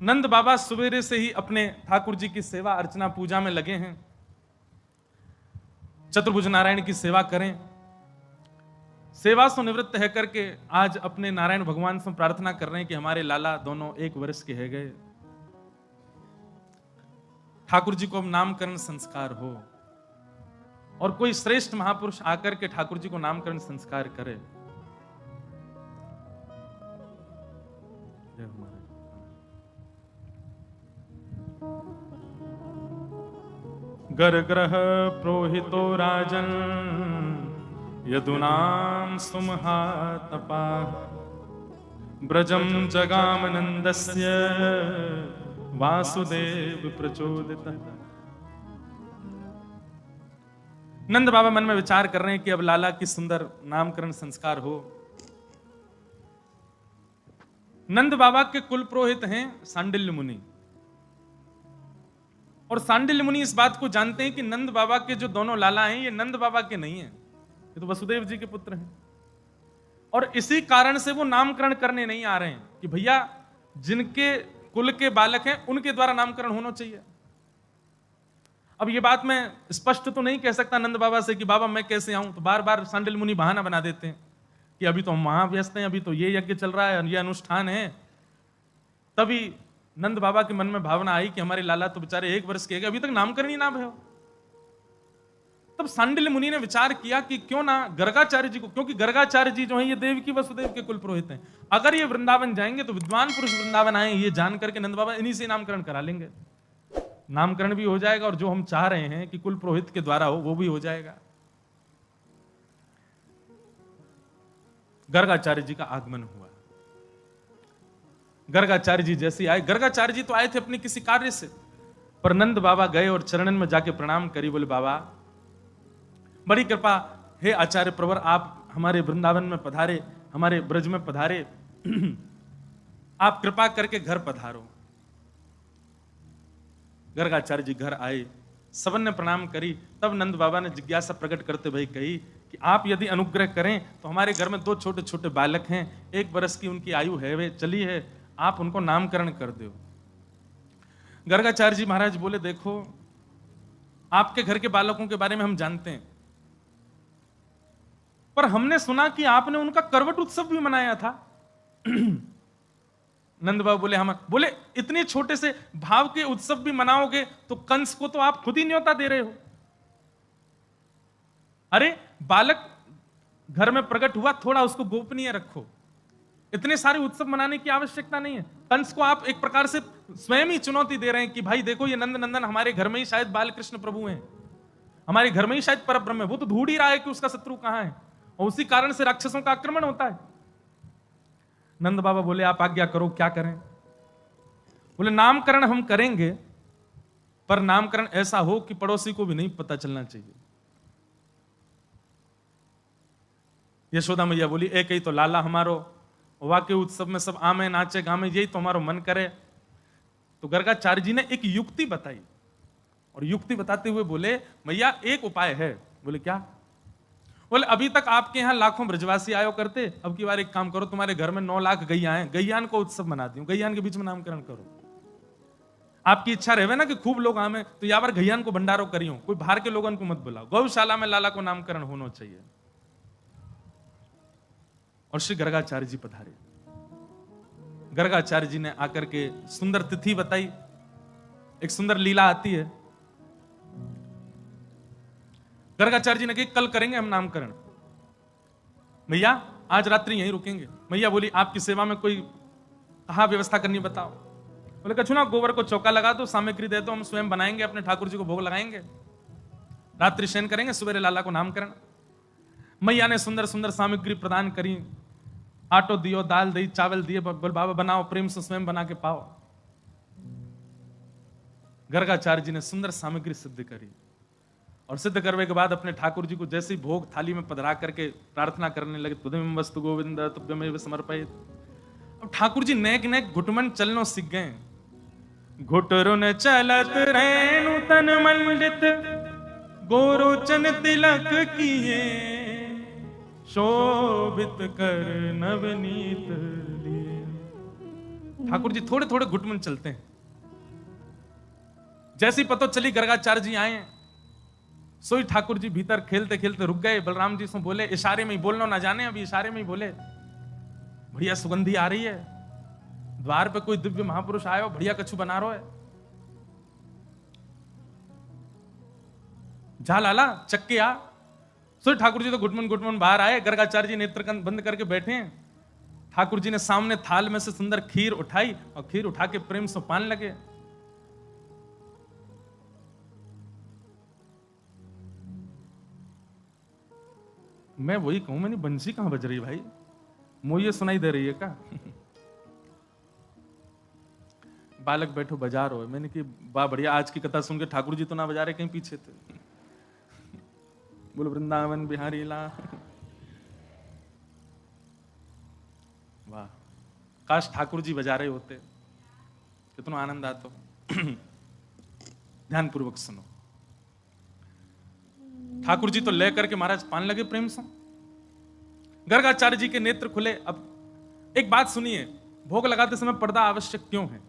नंद बाबा सवेरे से ही अपने ठाकुर जी की सेवा अर्चना पूजा में लगे हैं। चतुर्भुज नारायण की सेवा करें। सेवा से निवृत्त है करके आज अपने नारायण भगवान से प्रार्थना कर रहे हैं कि हमारे लाला दोनों 1 वर्ष के है गए, ठाकुर जी को अब नामकरण संस्कार हो और कोई श्रेष्ठ महापुरुष आकर के ठाकुर जी को नामकरण संस्कार करे। गर ग्रह प्रोहितो राजन यदुनाम सुमहातपा ब्रजम जगाम नंदस्य वासुदेव प्रचोदित। नंद बाबा मन में विचार कर रहे हैं कि अब लाला की सुंदर नामकरण संस्कार हो। नंद बाबा के कुल पुरोहित हैं सांडिल्य मुनि, और सांडिल्य मुनि इस बात को जानते हैं कि नंद बाबा के जो दोनों लाला हैं ये नंद बाबा के नहीं हैं, ये तो वसुदेव जी के पुत्र हैं। और इसी कारण से वो नामकरण करने नहीं आ रहे हैं कि भैया जिनके कुल के बालक हैं उनके द्वारा नामकरण होना चाहिए। अब ये बात मैं स्पष्ट तो नहीं कह सकता नंद बाबा से कि बाबा मैं कैसे आऊं, तो बार बार सांडिल्य मुनि बहाना बना देते हैं कि अभी तो हम वहां व्यस्त हैं, अभी तो ये यज्ञ चल रहा है, ये अनुष्ठान है। तभी नंद बाबा के मन में भावना आई कि हमारे लाला तो बेचारे 1 वर्ष के हैं, अभी तक नामकरण ही ना भयो। तब सांडिल्य मुनि ने विचार किया कि क्यों ना गर्गाचार्य जी को, क्योंकि गर्गाचार्य जी जो है ये देवकी वसुदेव के कुल पुरोहित हैं, अगर ये वृंदावन जाएंगे तो विद्वान पुरुष वृंदावन आए ये जान करके नंद बाबा इन्हीं से नामकरण करा लेंगे, नामकरण भी हो जाएगा और जो हम चाह रहे हैं कि कुल पुरोहित के द्वारा हो वो भी हो जाएगा। गर्गाचार्य जी का आगमन हुआ। गर्गाचार्य जी जैसे आए, गर्गाचार्य जी तो आए थे अपने किसी कार्य से, पर नंद बाबा गए और चरणन में जाके प्रणाम करी, बोले बाबा बड़ी कृपा, हे आचार्य प्रवर, आप हमारे वृंदावन में पधारे, हमारे ब्रज में पधारे, आप कृपा करके घर पधारो। गर्गाचार्य जी घर आए, सबन ने प्रणाम करी। तब नंद बाबा ने जिज्ञासा प्रकट करते भाई कही कि आप यदि अनुग्रह करें तो हमारे घर में 2 छोटे छोटे बालक हैं, 1 वर्ष की उनकी आयु है, वे चली है, आप उनको नामकरण कर दो। गर्गाचार्य जी महाराज बोले देखो आपके घर के बालकों के बारे में हम जानते हैं, पर हमने सुना कि आपने उनका करवट उत्सव भी मनाया था। नंद बाबा बोले हम, बोले इतने छोटे से भाव के उत्सव भी मनाओगे तो कंस को तो आप खुद ही न्योता दे रहे हो। अरे बालक घर में प्रकट हुआ, थोड़ा उसको गोपनीय रखो, इतने सारे उत्सव मनाने की आवश्यकता नहीं है। कंस को आप एक प्रकार से स्वयं ही चुनौती दे रहे हैं कि भाई देखो ये नंद नंदन हमारे घर में ही शायद बालकृष्ण प्रभु हैं, हमारे घर में ही शायद परब्रह्म है, वो तो ढूंढ ही रहा है कि उसका शत्रु कहां है, और उसी कारण से राक्षसों का आक्रमण होता है। नंद बाबा बोले आप आज्ञा करो, क्या करें? बोले नामकरण हम करेंगे, पर नामकरण ऐसा हो कि पड़ोसी को भी नहीं पता चलना चाहिए। यशोदा मैया बोली एक ही तो लाला हमारो, वाक्य उत्सव में सब आमे नाचे गामे, यही तो हमारो मन करे। तो गर्गाचार्य जी ने एक युक्ति बताई, और युक्ति बताते हुए बोले मैया एक उपाय है। बोले क्या? बोले अभी तक आपके यहां लाखों ब्रजवासी आयो करते, अब की बार एक काम करो, तुम्हारे घर में 9 लाख गैया हैं, गैयान को उत्सव मना दियो, गैयान के बीच में नामकरण करो। आपकी इच्छा रहे ना कि खूब लोग आवे, तो यहाँ पर गैयान को भंडारो करियो, कोई बाहर के लोगों को मत बुलाओ, गौशाला में लाला को नामकरण होना चाहिए। और श्री गर्गाचार्य जी पधारे। गर्गाचार्य जी ने आकर के सुंदर तिथि बताई, एक सुंदर लीला आती है। गर्गाचार्य जी ने कहा कल करेंगे हम नामकरण, भैया आज रात्रि यहीं रुकेंगे। मैया बोली आपकी सेवा में कोई कहा व्यवस्था करनी बताओ। बोले कछु ना, गोबर को चौका लगा दो, सामग्री दे दो, हम स्वयं बनाएंगे, अपने ठाकुर जी को भोग लगाएंगे, रात्रि शयन करेंगे, सुबह लाला को नामकरण। मैया ने सुंदर सुंदर सामग्री प्रदान करी, आटो दियो, दाल दी, चावल दिए, बोल बाबा बनाओ, प्रेम से स्वयं बना के पाओ। गर्गाचार्य जी ने सुंदर सामग्री सिद्ध करी, और सिद्ध करने के बाद अपने ठाकुर जी को जैसे ही भोग थाली में पधरा करके प्रार्थना करने लगे, तुदमें वस्तु गोविंद तुभ्यमेव समर्पयेत्। अब ठाकुर जी नेक नेक घुटमन चलनो सीख गए। घुटरुन चलत रैनु तन मंडित, गोरोचन तिलक किए, शोभित कर नवनीत लिए। ठाकुर जी थोड़े थोड़े घुटमुन चलते हैं। जैसी पतो चली गर्गाचार्य जी आए, सोई ठाकुर जी भीतर खेलते खेलते रुक गए। बलराम जी से बोले, इशारे में ही बोलना ना जाने, अभी इशारे में ही बोले, बढ़िया सुगंधी आ रही है, द्वार पे कोई दिव्य महापुरुष आयो, बढ़िया कछु बना रहा है, जा लाला चक्के आ। सो ठाकुर जी तो घुटमुन घुटमुन बाहर आए, गर्गाचार्य जी नेत्र बंद करके बैठे हैं। ठाकुर जी ने सामने थाल में से सुंदर खीर उठाई और खीर उठा के प्रेम से पान लगे। मैं वही कहूं, मैंने बंसी कहां बज रही भाई, मुझे ये सुनाई दे रही है क्या? बालक बैठो बजा रहे हो। मैंने कि बा बढ़िया, आज की कथा सुन के ठाकुर जी तो ना बजा रहे, कहीं पीछे थे। बोलो वृंदावन बिहारी ला। वाह, काश ठाकुर जी बजा रहे होते, कितना आनंद आता। ध्यान पूर्वक सुनो। ठाकुर जी तो ले करके महाराज पान लगे प्रेम से। गर्गाचार्य जी के नेत्र खुले। अब एक बात सुनिए, भोग लगाते समय पर्दा आवश्यक क्यों है?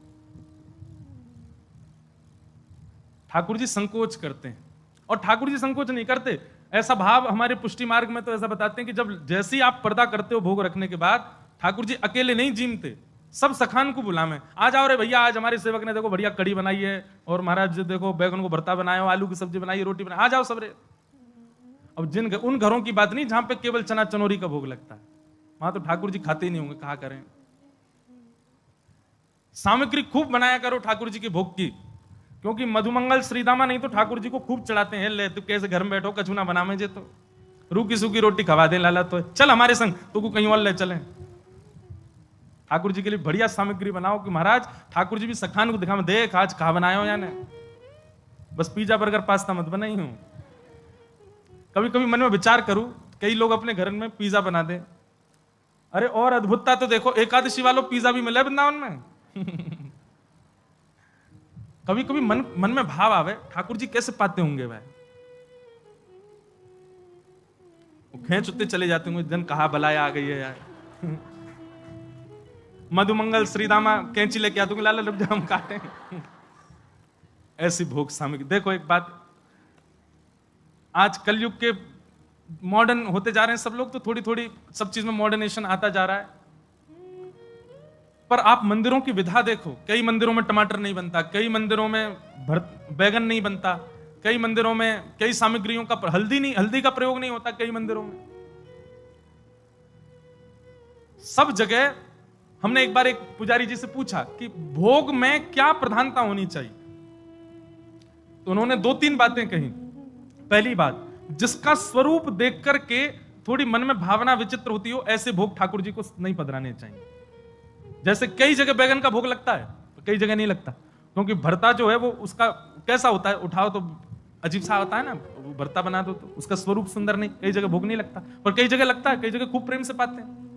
ठाकुर जी संकोच करते हैं, और ठाकुर जी संकोच नहीं करते। ऐसा भाव हमारे पुष्टि मार्ग में तो ऐसा बताते हैं कि जब जैसे ही आप पर्दा करते हो भोग रखने के बाद, ठाकुर जी अकेले नहीं जीमते, सब सखान को बुलावे, आ जाओ रे भैया, आज हमारे सेवक ने देखो बढ़िया कड़ी बनाई है, और महाराज जी देखो बैगन को भरता बनाया, आलू की सब्जी बनाई, रोटी बनाई, आ जाओ सब रे। अब उन घरों की बात नहीं जहां पे केवल चना चनोरी का भोग लगता है, वहां तो ठाकुर जी खाते ही नहीं होंगे, कहा करें। सामग्री खूब बनाया करो ठाकुर जी के भोग की, क्योंकि मधुमंगल श्रीदामा नहीं तो ठाकुर जी को खूब चढ़ाते हैं। ले तू कैसे घर में बैठो, कछु ना बना जे तो रूखी सूखी रोटी खवा दे लाला, तो चल हमारे संग, तू को कहीं और ले चले। ठाकुर जी के लिए बढ़िया सामग्री बनाओ कि महाराज ठाकुर जी भी सखान को दिखा, देख आज कहा बनाए हो, यानी बस पिज्जा बर्गर पास्ता मत बनाई हूं। कभी कभी मन में विचार करूं, कई लोग अपने घर में पिज्जा बना दे, अरे और अद्भुतता तो देखो, एकादशी वालों पिज्जा भी मिले वृंदावन में। कभी कभी मन में भाव आवे, ठाकुर जी कैसे पाते होंगे भाई, वो खेच उतने चले जाते होंगे, जन कहा बलाया आ गई है यार। मधुमंगल श्रीदामा कैंची लेके आ दूंगी, लाला लग हम काटे। ऐसी भोग सामग्री। देखो एक बात, आज कलयुग के मॉडर्न होते जा रहे हैं सब लोग, तो थोड़ी थोड़ी सब चीज में मॉडर्नेशन आता जा रहा है, पर आप मंदिरों की विधा देखो, कई मंदिरों में टमाटर नहीं बनता, कई मंदिरों में बैगन नहीं बनता, कई मंदिरों में कई सामग्रियों का हल्दी का प्रयोग नहीं होता, कई मंदिरों में। सब जगह हमने एक बार एक पुजारी जी से पूछा कि भोग में क्या प्रधानता होनी चाहिए, तो उन्होंने 2-3 बातें कही। पहली बात, जिसका स्वरूप देख करके थोड़ी मन में भावना विचित्र होती हो, ऐसे भोग ठाकुर जी को नहीं पधराने चाहिए। जैसे कई जगह बैगन का भोग लगता है, तो कई जगह नहीं लगता, क्योंकि भरता जो है वो उसका कैसा होता है, उठाओ तो अजीब सा होता है ना, वो भरता बना दो तो उसका स्वरूप सुंदर नहीं, कई जगह भोग नहीं लगता, पर कई जगह लगता है, कई जगह खूब प्रेम से पाते हैं।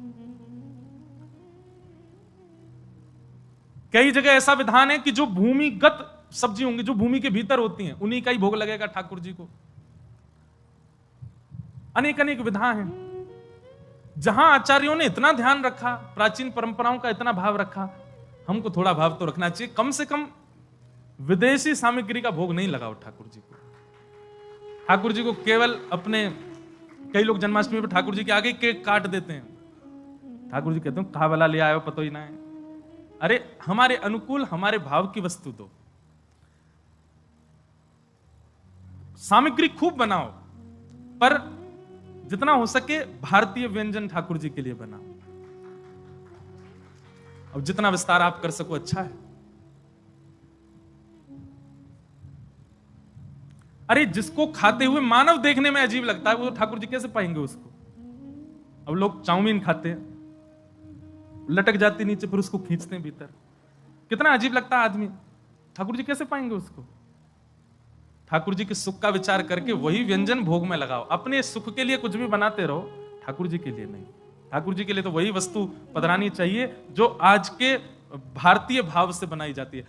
कई जगह ऐसा विधान है कि जो भूमिगत सब्जी होंगी, जो भूमि के भीतर होती हैं, उन्हीं का ही भोग लगेगा ठाकुर जी को। अनेक अनेक विधा हैं। जहां आचार्यों ने इतना ध्यान रखा, प्राचीन परंपराओं का इतना भाव रखा, हमको थोड़ा भाव तो रखना चाहिए। कम से कम विदेशी सामग्री का भोग नहीं लगाओ ठाकुर जी को। ठाकुर जी को केवल अपने, कई लोग जन्माष्टमी पर ठाकुर जी के आगे केक काट देते हैं, ठाकुर जी कहते हैं कहा वाला ले आयो, पतो ही ना है। अरे हमारे अनुकूल, हमारे भाव की वस्तु दो। सामग्री खूब बनाओ, पर जितना हो सके भारतीय व्यंजन ठाकुर जी के लिए बनाओ। अब जितना विस्तार आप कर सको अच्छा है। अरे जिसको खाते हुए मानव देखने में अजीब लगता है, वो ठाकुर जी कैसे पाएंगे उसको? अब लोग चाउमीन खाते हैं, लटक जाती नीचे, फिर उसको खींचते हैं भीतर, कितना अजीब लगता है आदमी, ठाकुर जी कैसे पाएंगे उसको? ठाकुर जी के सुख का विचार करके वही व्यंजन भोग में लगाओ। अपने सुख के लिए कुछ भी बनाते रहो, ठाकुर जी के लिए नहीं। ठाकुर जी के लिए तो वही वस्तु पधरानी चाहिए जो आज के भारतीय भाव से बनाई जाती है,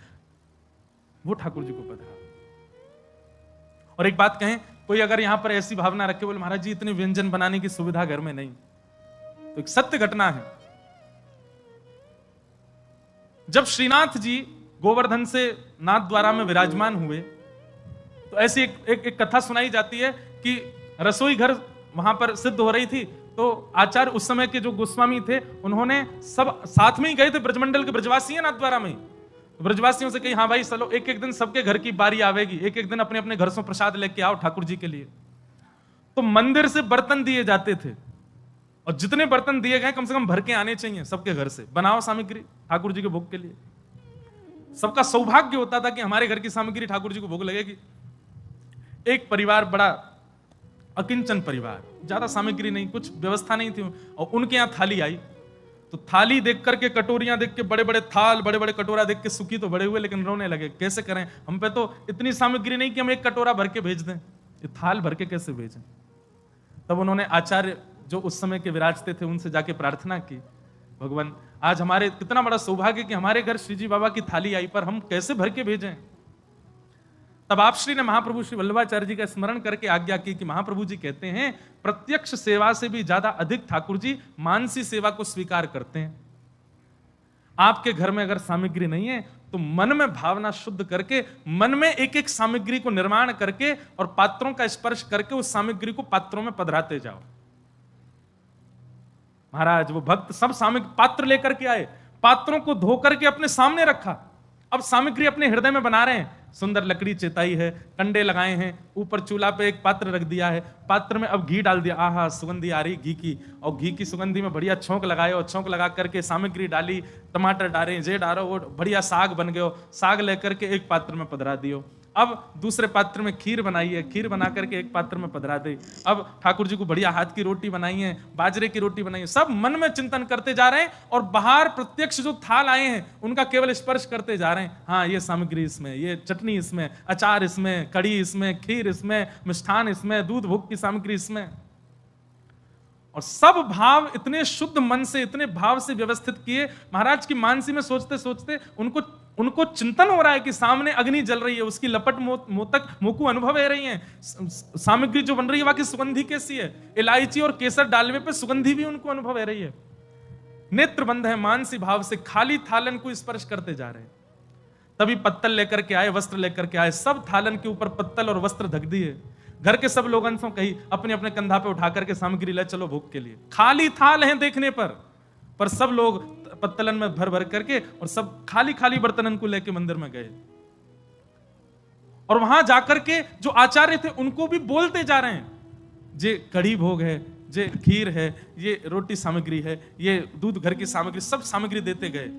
वो ठाकुर जी को पधरा। और एक बात कहें, कोई अगर यहां पर ऐसी भावना रखे, बोले महाराज जी इतने व्यंजन बनाने की सुविधा घर में नहीं, तो एक सत्य घटना है। जब श्रीनाथ जी गोवर्धन से नाथ द्वारा में विराजमान हुए तो ऐसी एक कथा सुनाई जाती है कि रसोई घर वहां पर सिद्ध हो रही थी। तो आचार्य उस समय के जो गोस्वामी थे उन्होंने सब साथ में ही गए थे, ब्रजमंडल के ब्रजवासी है नाथ द्वारा में। तो ब्रजवासियों से कही हाँ भाई चलो एक एक दिन सबके घर की बारी आवेगी, एक एक दिन अपने अपने घर से प्रसाद लेके आओ ठाकुर जी के लिए। तो मंदिर से बर्तन दिए जाते थे और जितने बर्तन दिए गए कम से कम भर के आने चाहिए सबके घर से, बनाओ सामग्री ठाकुर जी के भोग के लिए। सबका सौभाग्य होता था कि हमारे घर की सामग्री ठाकुर जी को भोग लगेगी। एक परिवार, बड़ा अकिंचन परिवार, ज्यादा सामग्री नहीं, कुछ व्यवस्था नहीं थी, और उनके यहां थाली आई। तो थाली देख करके, कटोरियां देख के, बड़े बड़े थाल, बड़े बड़े कटोरा देख के सुखी तो बड़े हुए, लेकिन रोने लगे, कैसे करें, हम पे तो इतनी सामग्री नहीं कि हम एक कटोरा भर के भेज दें, ये थाल भर के कैसे भेजें। तब उन्होंने आचार्य जो उस समय के विराजते थे उनसे जाके प्रार्थना की, भगवान आज हमारे कितना बड़ा सौभाग्य कि हमारे घर श्रीजी बाबा की थाली आई, पर हम कैसे भर के भेजें। तब आप श्री ने महाप्रभु श्री वल्लभाचार्य जी का स्मरण करके आज्ञा की कि महाप्रभु जी कहते हैं प्रत्यक्ष सेवा से भी ज्यादा अधिक ठाकुर जी मानसी सेवा को स्वीकार करते हैं। आपके घर में अगर सामग्री नहीं है तो मन में भावना शुद्ध करके, मन में एक एक सामग्री को निर्माण करके और पात्रों का स्पर्श करके उस सामग्री को पात्रों में पधराते जाओ। महाराज वो भक्त सब सामग्री पात्र लेकर के आए, पात्रों को धो करके अपने सामने रखा, अब सामग्री अपने हृदय में बना रहे हैं। सुंदर लकड़ी चेताई है, कंडे लगाए हैं, ऊपर चूल्हा पे एक पात्र रख दिया है, पात्र में अब घी डाल दिया, आहा सुगंधी आ रही घी की, और घी की सुगंधी में बढ़िया छौंक लगाए, और छौंक लगा करके सामग्री डाली, टमाटर डाले, जे डालो, वो बढ़िया साग बन गयो, साग लेकर के एक पात्र में पधरा दियो। अब दूसरे पात्र में खीर बनाई है, खीर बना करके एक पात्र में पधरा दी। अब ठाकुर जी को बढ़िया हाथ की रोटी बनाई है, बाजरे की रोटी बनाई है, सब मन में चिंतन करते जा रहे हैं और बाहर प्रत्यक्ष जो थाल आए हैं उनका केवल स्पर्श करते जा रहे हैं। हाँ ये सामग्री इसमें, ये चटनी इसमें, अचार इसमें, कड़ी इसमें, खीर इसमें, मिष्ठान इसमें, दूध भोग की सामग्री इसमें, और सब भाव इतने शुद्ध मन से, इतने भाव से व्यवस्थित किए। महाराज की मानसी में सोचते सोचते उनको चिंतन हो रहा है कि सामने अग्नि जल रही है, उसकी लपट मोतक मोकू अनुभव है रही है, सामग्री जो बन रही है वहां की सुगंधी कैसी है, इलायची और केसर डालने पे सुगंधी भी उनको अनुभव है रही है। नेत्र बंद है, मानसी भाव से खाली थालन को स्पर्श करते जा रहे हैं। तभी पत्तल लेकर के आए, वस्त्र लेकर के आए, सब थालन के ऊपर पत्तल और वस्त्र ढक दिए। घर के सब लोग अंशों कही अपने अपने कंधा पे उठा करके सामग्री ले चलो भोग के लिए। खाली थाल है देखने पर सब लोग पत्तलन में भर भर करके और सब खाली खाली बर्तनन को लेके मंदिर में गए, और वहां जाकर के जो आचार्य थे उनको भी बोलते जा रहे हैं, जे कड़ी भोग है, जे खीर है, ये रोटी सामग्री है, ये दूध घर की सामग्री, सब सामग्री देते गए।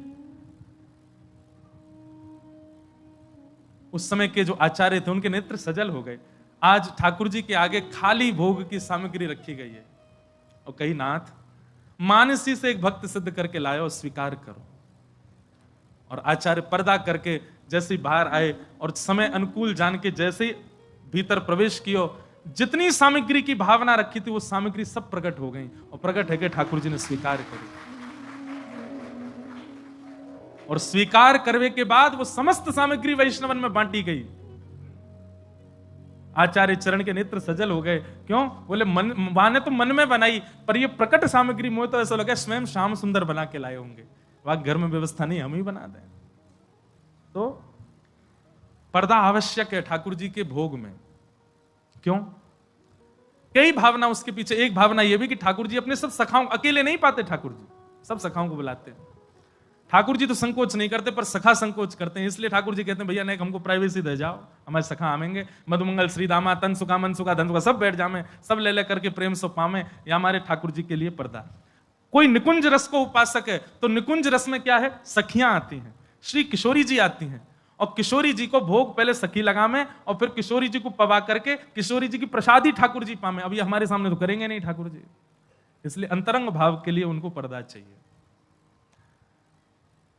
उस समय के जो आचार्य थे उनके नेत्र सजल हो गए। आज ठाकुर जी के आगे खाली भोग की सामग्री रखी गई है, और कही नाथ मानसी से एक भक्त सिद्ध करके लाओ, स्वीकार करो। और आचार्य पर्दा करके जैसे ही बाहर आए और समय अनुकूल जान के जैसे ही भीतर प्रवेश कियो, जितनी सामग्री की भावना रखी थी वो सामग्री सब प्रकट हो गई, और प्रकट है कि ठाकुर जी ने स्वीकार करी। और स्वीकार करने के बाद वो समस्त सामग्री वैष्णवन में बांटी गई। आचार्य चरण के नेत्र सजल हो गए। क्यों? बोले मन वाने तो मन में बनाई, पर ये प्रकट सामग्री मुझे तो ऐसा लगा स्वयं श्याम सुंदर बना के लाए होंगे, वहां घर में व्यवस्था नहीं, हम ही बना दें। तो पर्दा आवश्यक है ठाकुर जी के भोग में। क्यों? कई भावना उसके पीछे। एक भावना यह भी कि ठाकुर जी अपने सब सखाओं, अकेले नहीं पाते ठाकुर जी, सब सखाओं को बुलाते हैं। ठाकुर जी तो संकोच नहीं करते, पर सखा संकोच करते हैं, इसलिए ठाकुर जी कहते हैं भैया नहीं, हमको प्राइवेसी दे जाओ, हमारे सखा आवेंगे, मधुमंगल श्री दामा तन सुखा मन सुखा धन सुखा सब बैठ जामे, सब ले करके प्रेम से पावे। या हमारे ठाकुर जी के लिए पर्दा। कोई निकुंज रस को उपासक है तो निकुंज रस में क्या है, सखियां आती हैं, श्री किशोरी जी आती हैं, और किशोरी जी को भोग पहले सखी लगावे और फिर किशोरी जी को पवा करके किशोरी जी की प्रसादी ठाकुर जी पावे। अभी हमारे सामने तो करेंगे नहीं ठाकुर जी, इसलिए अंतरंग भाव के लिए उनको पर्दा चाहिए।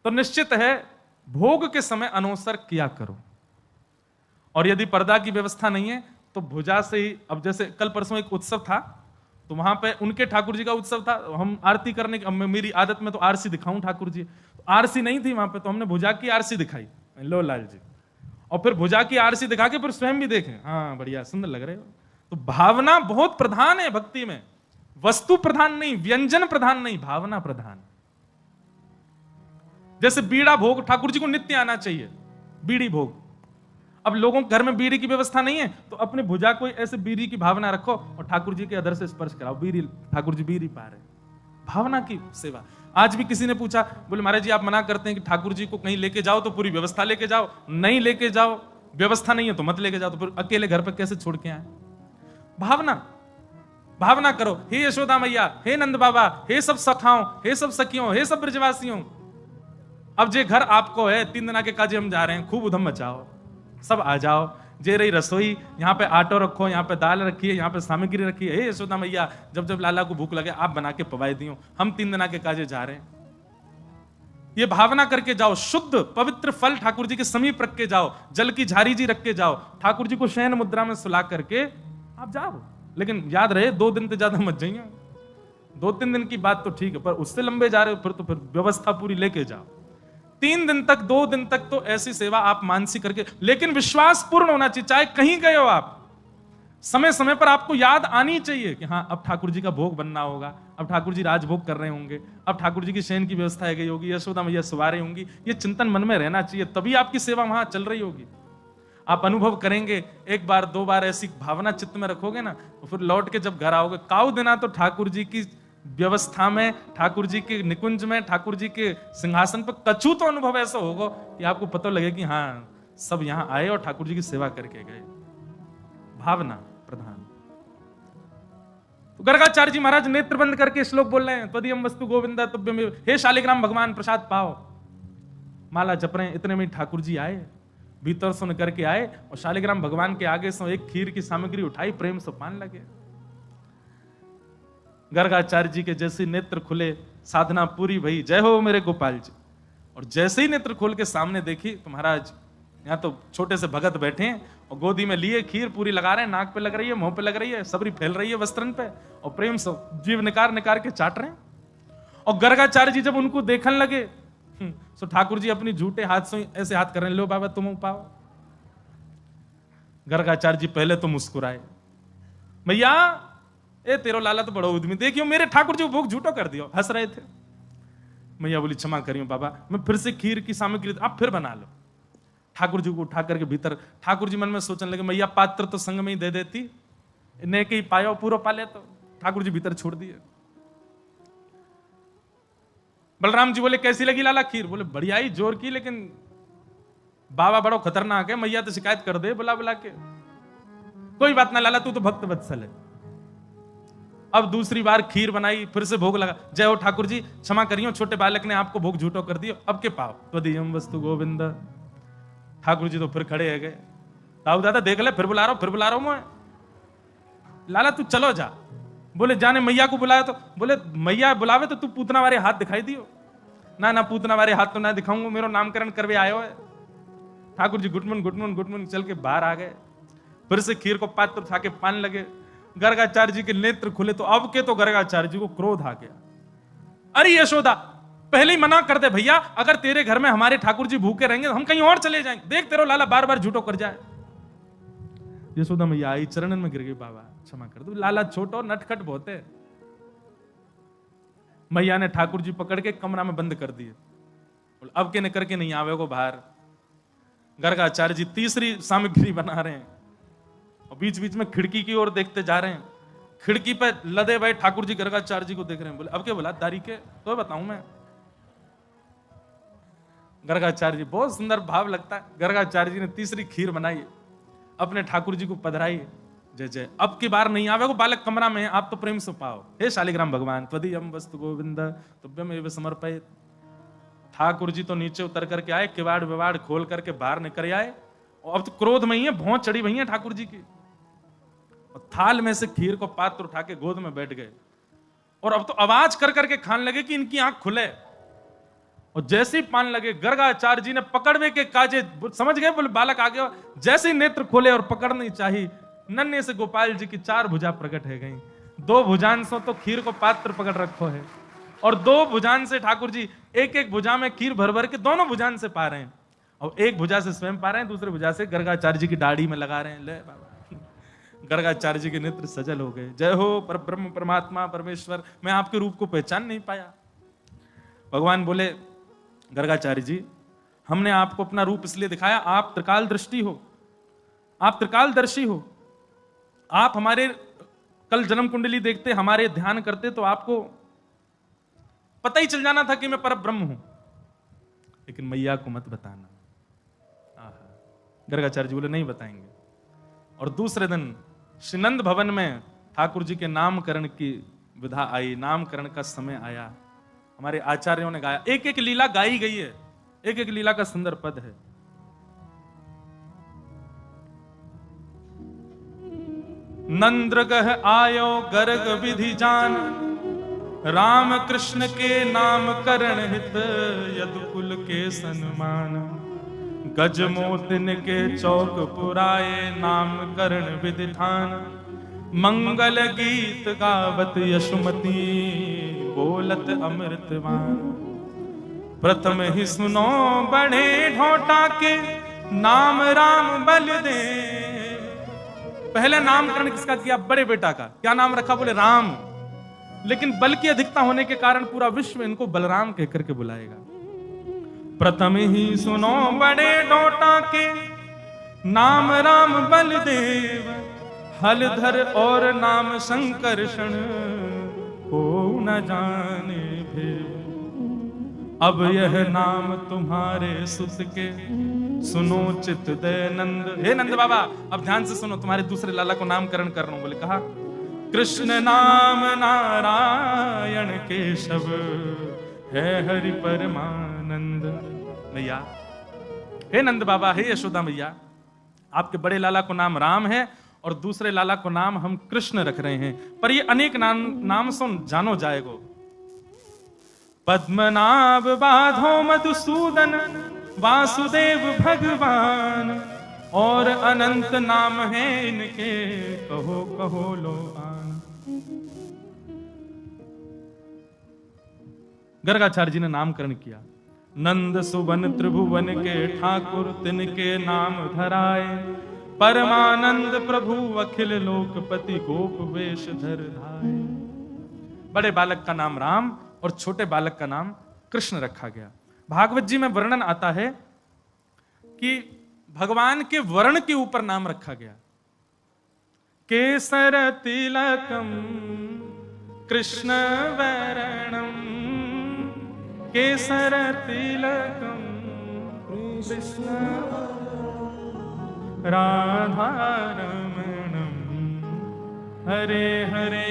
तो निश्चित है भोग के समय अनुसर किया करो। और यदि पर्दा की व्यवस्था नहीं है तो भुजा से ही, अब जैसे कल परसों एक उत्सव था तो वहां पे उनके ठाकुर जी का उत्सव था, हम आरती करने की, मेरी आदत में तो आरसी दिखाऊं ठाकुर जी, तो आरसी नहीं थी वहां पे, तो हमने भुजा की आरसी दिखाई, लो लाल जी, और फिर भुजा की आरसी दिखा के फिर स्वयं भी देखें, हाँ बढ़िया सुंदर लग रहे हो। तो भावना बहुत प्रधान है भक्ति में, वस्तु प्रधान नहीं, व्यंजन प्रधान नहीं, भावना प्रधान। जैसे बीड़ा भोग ठाकुर जी को नित्य आना चाहिए, बीड़ी भोग। अब लोगों के घर में बीड़ी की व्यवस्था नहीं है तो अपने भुजा को ऐसे बीड़ी की भावना रखो और ठाकुर जी के अधर से स्पर्श कराओ, बीड़ी, ठाकुर जी बीड़ी पा रहे, भावना की सेवा। आज भी किसी ने पूछा, बोले महाराज जी आप मना करते हैं कि ठाकुर जी को कहीं लेके जाओ तो पूरी व्यवस्था लेके जाओ, नहीं लेके जाओ, व्यवस्था नहीं है तो मत लेके जाओ, तो फिर अकेले घर पर कैसे छोड़ के आए? भावना, भावना करो, हे यशोदा मैया, हे नंद बाबा, हे सब सखाओं, हे सब सखियों, हे सब ब्रजवासियों, अब जे घर आपको है, 3 दिन के काजे हम जा रहे हैं, खूब उधम मचाओ, सब आ जाओ, जे रही रसोई, यहाँ पे आटो रखो, यहाँ पे दाल रखिए, यहाँ पे सामग्री रखिए, हे यशोदा मैया, जब जब लाला को भूख लगे आप बना के पवाई दियो, हम 3 दिन के काजे जा रहे हैं। ये भावना करके जाओ, शुद्ध पवित्र फल ठाकुर जी के समीप रख के जाओ, जल की झारी जी रख के जाओ, ठाकुर जी को शयन मुद्रा में सुला करके आप जाओ। लेकिन याद रहे 2 दिन से ज्यादा मत जाइए, 2-3 दिन की बात तो ठीक है, पर उससे लंबे जा रहे हो फिर व्यवस्था पूरी लेके जाओ। 3 दिन तक 2 दिन तक तो ऐसी सेवा आप मानसी करके, लेकिन विश्वास पूर्ण होना चाहिए। चाहे कहीं गए हो आप, समय समय पर आपको याद आनी चाहिए कि हाँ अब ठाकुर जी का भोग बनना होगा, अब ठाकुर जी राजभोग कर रहे होंगे, अब ठाकुर जी की शयन की व्यवस्था है गई होगी, यशोदा मैया सुवा रही होंगी, ये चिंतन मन में रहना चाहिए, तभी आपकी सेवा वहां चल रही होगी। आप अनुभव करेंगे, 1 बार 2 बार ऐसी भावना चित्त में रखोगे ना, तो फिर लौट के जब घर आओगे, काऊ देना तो ठाकुर जी की व्यवस्था में, ठाकुर जी के निकुंज में, ठाकुर जी के सिंहासन पर कछु तो अनुभव ऐसा होगा कि आपको पता लगे कि हाँ सब यहां आए और ठाकुर जी की सेवा करके गए। भावना प्रधान। तो गर्गाचार्य जी महाराज नेत्र बंद करके श्लोक बोल रहे हैं, त्वदीयम वस्तु गोविंदा तुभ्यमेव, हे शालिग्राम भगवान प्रसाद पाओ। माला जप रहे हैं, इतने में ठाकुर जी आए, भीतर सुन करके आए और शालिग्राम भगवान के आगे से एक खीर की सामग्री उठाई, प्रेम से पान लगे। गर्गाचार्य जी के जैसे नेत्र खुले, साधना पूरी भई, जय हो मेरे गोपाल जी। और जैसे ही नेत्र खोल के सामने देखी तो महाराज यहाँ तो छोटे से भगत बैठे हैं और गोदी में लिए खीर पूरी लगा रहे हैं, नाक पे लग रही है, मुंह पे लग रही है, सबरी फैल रही है वस्त्रन पे, और प्रेम से जीव निकार निकार के चाट रहे हैं। और गर्गाचार्य जी जब उनको देखने लगे तो ठाकुर जी अपनी झूठे हाथ से ऐसे हाथ कर रहे हैं, लो बाबा तुम पाओ। गर्गाचार्य जी पहले तो मुस्कुराए, भैया ए तेरो लाला तो बड़ा उद्यमी, देखियो मेरे ठाकुर जी भोग झूठो कर दियो, हंस रहे थे। मैया बोली क्षमा करियो बाबा, मैं फिर से खीर की सामग्री आप फिर बना लो। ठाकुर जी को उठा करके भीतर, ठाकुर जी मन में सोचने लगे मैया पात्र तो संग में ही दे देती, ने के ही पायो पूरा पा ले, तो ठाकुर जी भीतर छोड़ दिए। बलराम जी बोले कैसी लगी लाला खीर? बोले बढ़िया ही, जोर की, लेकिन बाबा बड़ो खतरनाक है, मैया तो शिकायत कर दे बुला बुला के। कोई बात ना लाला, तू तो भक्त वत्सल है। अब दूसरी बार खीर बनाई, फिर से भोग लगा, जय हो ठाकुर जी क्षमा करियो, छोटे बालक ने आपको भोग झूठो कर दिया, अब के पाओ त्वदीयम वस्तु गोविंद। ठाकुर जी तो फिर खड़े है गए, ताऊ दादा देख ले, फिर बुला रहा हूं मैं। लाला तू चलो जा। बोले जाने मैया को बुलाया, तो बोले मैया बुलावे तो तू पूतना वाले हाथ दिखाई दियो। ना ना पूतना वाले हाथ तो ना दिखाऊंगा, मेरा नामकरण करवे आयो है। ठाकुर जी गुटमुन गुटमुन गुटमुन चल के बाहर आ गए, फिर से खीर को पात्र उठा के पान लगे। गर्गाचार्य जी के नेत्र खुले तो अब के तो गर्गाचार्य जी को क्रोध आ गया, अरे यशोदा पहले ही मना कर दे भैया, अगर तेरे घर में हमारे ठाकुर जी भूखे रहेंगे तो हम कहीं और चले जाएंगे, देख तेरो लाला बार बार झूठो कर जाए। यशोदा मैया आई, चरणन में गिर गई, बाबा क्षमा कर दो, लाला छोटो नटखट बहुत है। मैया ने ठाकुर जी पकड़ के कमरा में बंद कर दिए, अब के ने करके नहीं आवे को बाहर। गर्गाचार्य जी तीसरी सामग्री बना रहे हैं और बीच बीच में खिड़की की ओर देखते जा रहे हैं। खिड़की पे लदे भाई ठाकुर जी गर्गाचार्य जी को देख रहे हैं, बोले अब क्या बोला दारी के तो बताऊं मैं। गर्गाचार्य जी बहुत सुंदर भाव लगता है, गर्गाचार्य जी ने तीसरी खीर बनाई, अपने ठाकुर जी को पधराई, जय जय अब की बार नहीं आवे को बालक कमरा में, आप तो प्रेम से पाओ, हे शालिग्राम भगवान त्वदीयम वस्तु गोविंद तुभ्यमेव समर्पयेत्। ठाकुर जी तो नीचे उतर करके आए, किवाड़ विवाड़ खोल करके बाहर निकल आए, और अब तो क्रोध में ही है, भौं चढ़ी हुई है ठाकुर जी की, और थाल में से खीर को पात्र उठा के गोद में बैठ गए, और अब तो आवाज कर करके खाने लगे कि इनकी आंख खुले। और जैसे ही पान लगे, गर्गाचार्य जी ने पकड़वे के काजे, समझ गए बोले बालक आ गया, जैसे ही नेत्र खोले और पकड़नी चाहिए, नन्हे से गोपाल जी की 4 भुजा प्रकट है गई। 2 भुजान से तो खीर को पात्र पकड़ रखो है, और 2 भुजान से ठाकुर जी एक एक भुजा में खीर भर भर के दोनों भुजान से पा रहे हैं, और एक भुजा से स्वयं पा रहे हैं, दूसरे भुजा से गर्गाचार्य जी की दाढ़ी में लगा रहे हैं। ले बाबा, गर्गाचार्य जी के नेत्र सजल हो गए, जय हो पर ब्रह्म परमात्मा परमेश्वर, मैं आपके रूप को पहचान नहीं पाया। भगवान बोले गर्गाचार्य जी, हमने आपको अपना रूप इसलिए दिखाया, आप त्रिकाल दृष्टि हो, आप त्रिकालदर्शी हो। आप हमारे कल जन्म कुंडली देखते, हमारे ध्यान करते तो आपको पता ही चल जाना था कि मैं पर ब्रह्म हूं, लेकिन मैया को मत बताना। गर्गाचार्य जी बोले नहीं बताएंगे। और दूसरे दिन श्रीनंद भवन में ठाकुर जी के नामकरण की विधा आई, नामकरण का समय आया। हमारे आचार्यों ने गाया, एक एक लीला गाई गई है, एक एक लीला का सुंदर पद है। नंद्रगह आयो गर्ग विधि जान, राम कृष्ण के नाम करण हित, यदुकुल के सन्मान। गज मोतिन के चौक पुराए, नाम करण विधि ठान। मंगल गीत गावत यशुमती, बोलत अमृतवान। प्रथम ही सुनो बड़े ढोटा के, नाम राम बलदेव। पहले नामकरण किसका किया? बड़े बेटा का। क्या नाम रखा? बोले राम। लेकिन बल की अधिकता होने के कारण पूरा विश्व इनको बलराम कहकर के बुलाएगा। प्रथम ही सुनो बड़े ढोटा के, नाम राम बलदेव। हलधर और नाम संकर्षण, को न जाने भेद। अब यह नाम तुम्हारे सुत के, सुनो चित दयानंद। हे नंद बाबा, अब ध्यान से सुनो, तुम्हारे दूसरे लाला को नामकरण कर रहा हूं। बोले कहा, कृष्ण नाम नारायण केशव, है हरि परमानंद। भैया, हे नंद बाबा, हे यशोदा मैया, आपके बड़े लाला को नाम राम है और दूसरे लाला को नाम हम कृष्ण रख रहे हैं, पर ये अनेक नाम सुन जानो जाएगो। पद्मनाभ बाधो मधुसूदन, वासुदेव भगवान। और अनंत नाम है इनके, कहो कहो लो आन। गर्गाचार्य जी ने नामकरण किया। नंद सुवन त्रिभुवन के ठाकुर, तिनके नाम धराए। परमानंद प्रभु अखिल लोकपति, गोप वेश धर धाए। बड़े बालक का नाम राम और छोटे बालक का नाम कृष्ण रखा गया। भागवत जी में वर्णन आता है कि भगवान के वर्ण के ऊपर नाम रखा गया। केसर तिलकम कृष्ण वर्णम, केसर तिलकम कृष्ण राधा रमणम। हरे हरे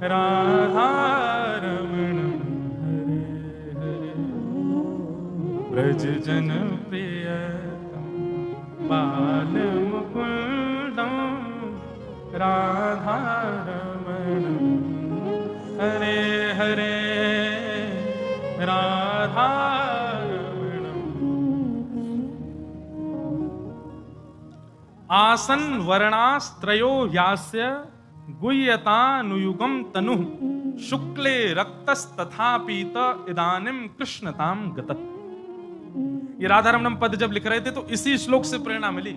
राधा रमणम, हरे हरे ब्रज जन प्रियतम। बाल मुकुंदम राधा रमणम, हरे हरे राधा रमणम। आसन वर्णास्त्रयो यास्य, गुह्यतानुयुगम तनु। शुक्ले रक्तस्तथा पीत, इदानिम कृष्णताम गतत। ये राधारमणम पद जब लिख रहे थे तो इसी श्लोक से प्रेरणा मिली।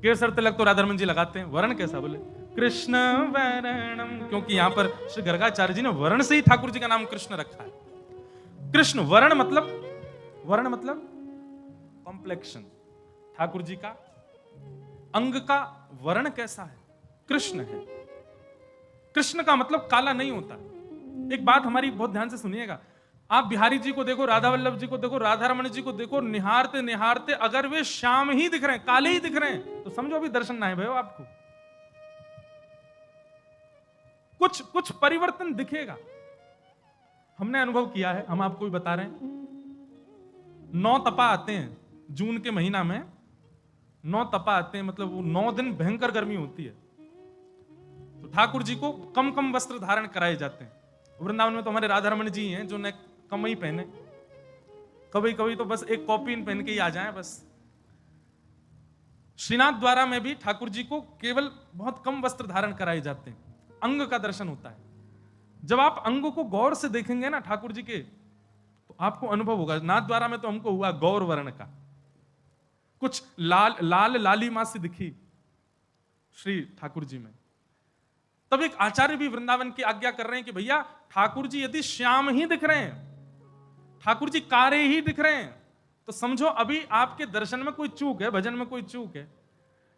केसर तिलक तो राधारमण जी लगाते हैं, वर्ण कैसा? बोले कृष्ण वर्णम, क्योंकि यहां पर श्री गर्गाचार्य जी ने वर्ण से ही ठाकुर जी का नाम कृष्ण रखा है। कृष्ण वर्ण मतलब कॉम्प्लेक्शन। ठाकुर जी का अंग का वर्ण कैसा है? कृष्ण है। कृष्ण का मतलब काला नहीं होता। एक बात हमारी बहुत ध्यान से सुनिएगा, आप बिहारी जी को देखो, राधा वल्लभ जी को देखो, राधा रमण जी को देखो, निहारते निहारते अगर वे श्याम ही दिख रहे हैं, काले ही दिख रहे हैं, तो समझो अभी दर्शन ना है भयो आपको। कुछ परिवर्तन दिखेगा। हमने अनुभव किया है, हम आपको भी बता रहे हैं। 9 तपा आते हैं जून के महीना में, 9 तपा आते हैं, मतलब वो 9 दिन भयंकर गर्मी होती है। तो ठाकुर जी को कम कम वस्त्र धारण कराए जाते हैं। वृंदावन में तो हमारे राधा रमण जी हैं जो ने कम ही पहने, कभी कभी तो बस एक कॉपीन पहन के ही आ जाएं बस। श्रीनाथ द्वारा में भी ठाकुर जी को केवल बहुत कम वस्त्र धारण कराए जाते हैं, अंग का दर्शन होता है। जब आप अंग को गौर से देखेंगे ना ठाकुर जी के, तो आपको अनुभव होगा। नाथ द्वारा में तो हमको हुआ गौर वर्ण का, कुछ लाल लालिमा सी दिखी श्री ठाकुर जी में। तब एक आचार्य भी वृंदावन की आज्ञा कर रहे हैं कि भैया ठाकुर जी यदि श्याम ही दिख रहे हैं ठाकुर जी कारे ही दिख रहे हैं, तो समझो अभी आपके दर्शन में कोई चूक है, भजन में कोई चूक है।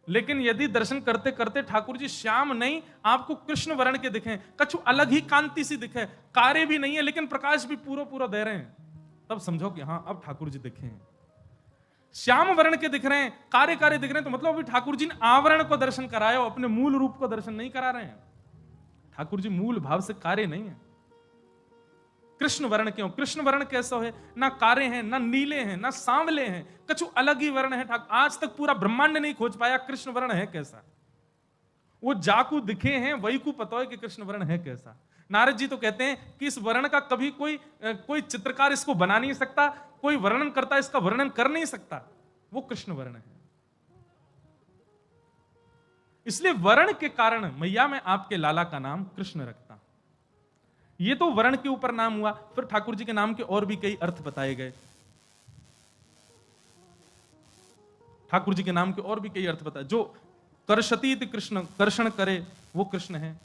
लेकिन यदि दर्शन करते करते ठाकुर जी श्याम नहीं, आपको कृष्ण वर्ण के दिखे, कछु अलग ही कांति सी दिखे, कारे भी नहीं है लेकिन प्रकाश भी पूरा पूरा दे रहे हैं, तब समझो कि हाँ अब ठाकुर जी दिखे हैं। श्याम वर्ण के दिख रहे हैं, कारे कारे दिख रहे हैं, तो मतलब अभी ठाकुर जी ने आवरण को दर्शन कराया, अपने मूल रूप को दर्शन नहीं करा रहे हैं। ठाकुर जी मूल भाव से कारे नहीं है। कृष्ण वर्ण क्यों? कृष्ण वर्ण कैसा है? ना कारे हैं, ना नीले हैं, ना सांवले हैं, कछु अलग ही वर्ण है। आज तक पूरा ब्रह्मांड नहीं खोज पाया कृष्ण वर्ण है कैसा। वो जाकू दिखे हैं वही को पता है कि कृष्ण वर्ण है कैसा। नारद जी तो कहते हैं कि इस वर्ण का कभी कोई चित्रकार इसको बना नहीं सकता, कोई वर्णन करता इसका वर्णन कर नहीं सकता, वो कृष्ण वर्ण है। इसलिए वर्ण के कारण मैया मैं आपके लाला का नाम कृष्ण रखता हूं। ये तो वर्ण के ऊपर नाम हुआ, फिर ठाकुर जी के नाम के और भी कई अर्थ बताए गए। ठाकुर जी के नाम के और भी कई अर्थ बताए। जो कर्षतीत कृष्ण, कर्षण करे वो कृष्ण है।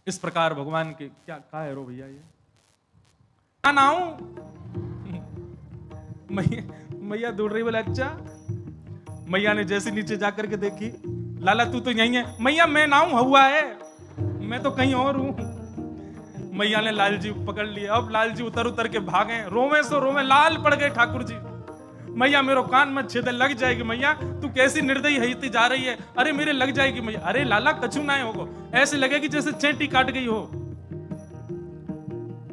इस प्रकार भगवान के क्या कहा है रो भैया ये नाऊ मैया दौड़ रही, बोले अच्छा। मैया ने जैसे नीचे जाकर के देखी, लाला तू तो यहीं है। मैया मैं नाऊ हुआ है, मैं तो कहीं और हूं। मैया ने लाल जी पकड़ लिए, अब लाल जी उतर उतर के भागे, रोवे सो रोवे लाल पड़ गए ठाकुर जी। मैया मेरो कान में छेद लग जाएगी, मैया तू कैसी निर्दयी हईती जा रही है। अरे मेरे लग जाएगी मैया। अरे लाला कछु ना होगो, ऐसे लगेगी जैसे चेंटी काट गई हो।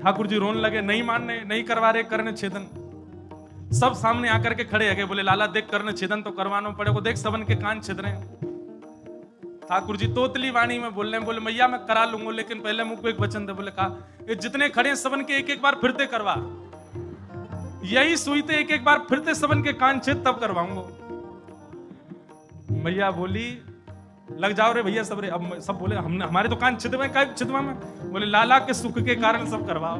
ठाकुर जी रोने लगे, नहीं मानने, नहीं करवा रहे करने छेदन। सब सामने आकर के खड़े है, बोले लाला देख करने छेदन तो करवाना पड़ेगा, देख सबन के कान छिद रहे हैं। ठाकुर जी तोतली वाणी में बोल रहे हैं, बोले मैया मैं करा लूंगा, लेकिन पहले मुझको एक वचन दे। बोले कहा ये जितने खड़े हैं सबन के एक एक बार फिरते करवा, यही सुईते एक एक बार फिरते सबन के कान छेद तब करवाऊंगा। मैया बोली लग जाओ रे भैया सब रे। अब सब बोले हमने हमारे तो कान छिदवा काय छिदवा में। बोले लाला के सुख के कारण सब करवाओ।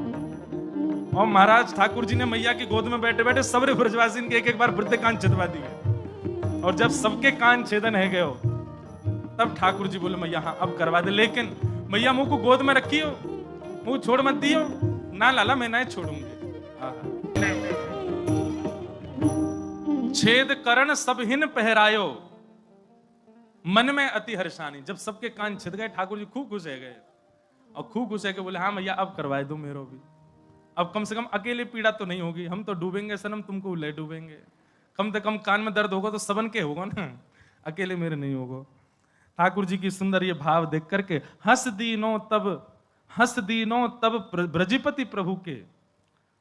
और महाराज ठाकुर जी ने मैया की गोद में बैठे बैठे सबरे ब्रजवासी के एक एक बार फिरते कान छिदवा दिए। और जब सबके कान छेदन है गए तब ठाकुर जी बोले मैया हाँ अब करवा दे, लेकिन मैया मुंह को गोद में रखियो, मुंह छोड़ मत दियो। ना लाला मैं नहीं छोड़ूंगी। छेद करण सब हिन पहरायो, मन में अति हर्षानी। जब सबके कान छिद गए ठाकुर जी खूब खुश है गए, और खूब खुश है के बोले हाँ मैया अब करवाए दो मेरो भी। अब कम से कम अकेले पीड़ा तो नहीं होगी, हम तो डूबेंगे सनम, तुमको ले डूबेंगे। कम से कम कान में दर्द होगा तो सबन के होगा ना, अकेले मेरे नहीं होगा। ठाकुर जी की सुंदर ये भाव देख करके हंस दीनो तब ब्रजपति प्रभु के,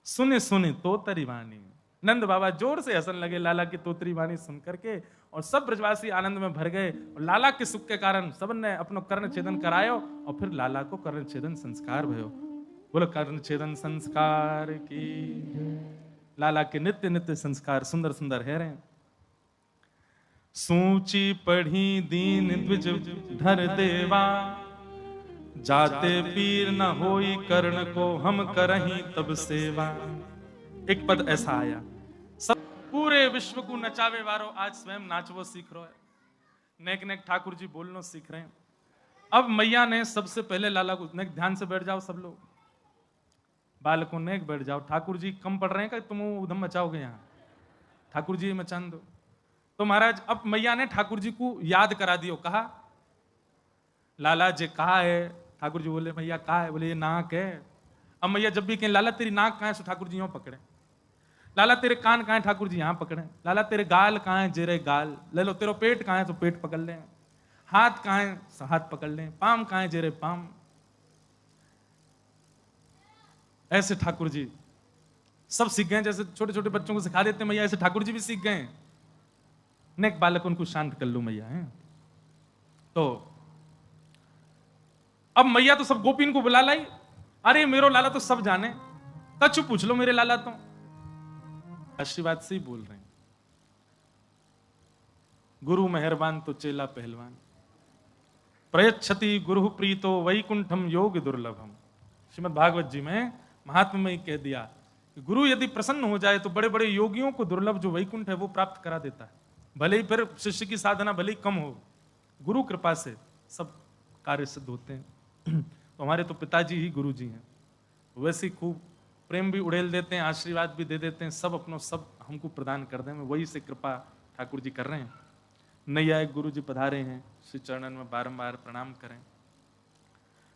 सुने सुने तोतरी वाणी। नंद बाबा जोर से हंसने लगे लाला की तोतरी वाणी सुन करके, और सब ब्रजवासी आनंद में भर गए। और लाला के सुख के कारण सबन ने अपना कर्ण छेदन करायो, और फिर लाला को कर्ण छेदन संस्कार भयो। बोलो कर्ण छेदन संस्कार की। लाला के नित्य नित्य संस्कार सुंदर सुंदर है रहे। सूची पढ़ी दीन द्विज धर देवा, जाते पीर न होई कर्ण को हम करही तब सेवा। एक पद ऐसा आया, सब पूरे विश्व को नचावे वारो आज स्वयं नाचवो सीख रहे है। नेक नेक ठाकुर जी बोलनो सीख रहे हैं। अब मैया ने सबसे पहले लाला को, नेक ध्यान से बैठ जाओ सब लोग, बालकों नेक बैठ जाओ। ठाकुर जी कम पढ़ रहे हैं कि तुम उधम मचाओगे यहाँ, ठाकुर जी मचान दो। तो महाराज अब मैया ने ठाकुर जी को याद करा दियो, कहा लाला जी कहा है। ठाकुर जी बोले मैया कहा है? बोले ये नाक है। अब मैया जब भी कहें लाला तेरी नाक कहाँ है, सो ठाकुर जी यूं पकड़े। लाला तेरे कान कहाँ है, ठाकुर जी यहां पकड़े। लाला तेरे गाल कहाँ है, जेरे गाल ले लो। तेरे पेट कहाँ है, तो पेट पकड़ ले। हाथ कहाँ है, हाथ पकड़ ले। पाम कहाँ है, जेरे पाम। ऐसे ठाकुर जी सब सीख गए, जैसे छोटे छोटे बच्चों को सिखा देते मैया, ऐसे ठाकुर जी भी सीख गए। नेक बालक उनको शांत कर लो मैया है। तो अब मैया तो सब गोपीन को बुला लाई। अरे मेरो लाला तो सब जाने, कछु पूछ लो मेरे लाला तो आशीर्वाद से ही बोल रहे हैं। गुरु मेहरबान तो चेला पहलवान, प्रयच्छति गुरु प्रीतो वैकुंठम योग दुर्लभम। श्रीमद् भागवत जी में महात्मा में कह दिया कि गुरु यदि प्रसन्न हो जाए तो बड़े बड़े योगियों को दुर्लभ जो वैकुंठ है वो प्राप्त करा देता है। भले ही फिर शिष्य की साधना भले ही कम हो, गुरु कृपा से सब कार्य सिद्ध होते हैं। तो हमारे तो पिताजी ही गुरु जी हैं। वैसे ही खूब प्रेम भी उड़ेल देते हैं, आशीर्वाद भी दे देते हैं, सब अपनों सब हमको प्रदान कर दें। वही से कृपा ठाकुर जी कर रहे हैं। नैयायिक गुरु जी पधारे हैं, श्री चरणन में बारंबार प्रणाम करें।